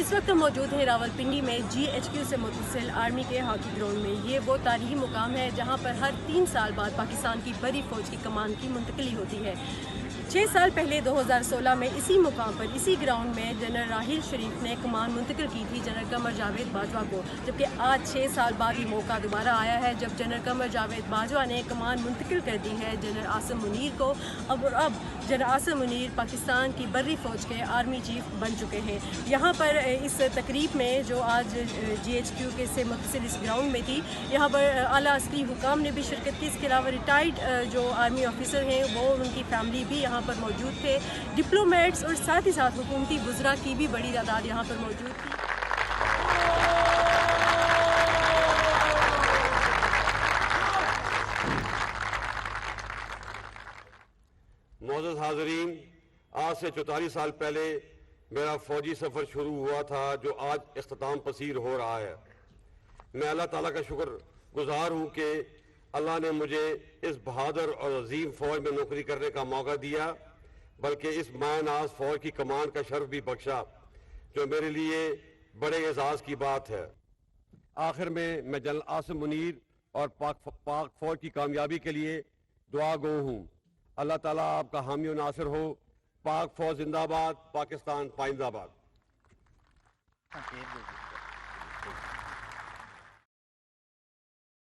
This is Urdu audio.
اس وقت ہم موجود ہیں راولپنڈی میں GHQ سے متصل آرمی کے ہاکی گراؤنڈ میں. یہ وہ تاریخی مقام ہے جہاں پر ہر 3 سال بعد پاکستان کی بڑی فوج کی کمان کی منتقلی ہوتی ہے. 6 سال پہلے 2016 میں اسی مقام پر اسی گراؤنڈ میں جنرل راحیل شریف نے کمان منتقل کی تھی جنرل قمر جاوید باجوہ کو، جبکہ آج 6 سال بعد یہ موقع دوبارہ آیا ہے جب جنرل قمر جاوید باجوہ نے کمان منتقل کر دی ہے جنرل عاصم منیر کو. اب جنرل عاصم منیر پاکستان کی بری فوج کے آرمی چیف بن چکے ہیں. یہاں پر اس تقریب میں جو آج GHQ کے سے متصل اس گراؤنڈ میں تھی، یہاں پر اعلیٰ عسکری حکام نے بھی شرکت کی. اس کے علاوہ ریٹائرڈ جو آرمی آفیسر ہیں وہ ان کی فیملی بھی یہاں پر موجود تھے. ڈپلومیٹس اور ساتھ ہی ساتھ حکومتی وزراء کی بھی بڑی تعداد یہاں پر موجود تھی. معزز حاضرین، آج سے 44 سال پہلے میرا فوجی سفر شروع ہوا تھا جو آج اختتام پذیر ہو رہا ہے. میں اللہ تعالیٰ کا شکر گزار ہوں کہ اللہ نے مجھے اس بہادر اور عظیم فوج میں نوکری کرنے کا موقع دیا، بلکہ اس مایہ ناز فوج کی کمان کا شرف بھی بخشا، جو میرے لیے بڑے اعزاز کی بات ہے. آخر میں جنرل عاصم منیر اور پاک فوج کی کامیابی کے لیے دعا گو ہوں. اللہ تعالیٰ آپ کا حامی و ناصر ہو. پاک فوج زندہ باد، پاکستان پائندہ باد.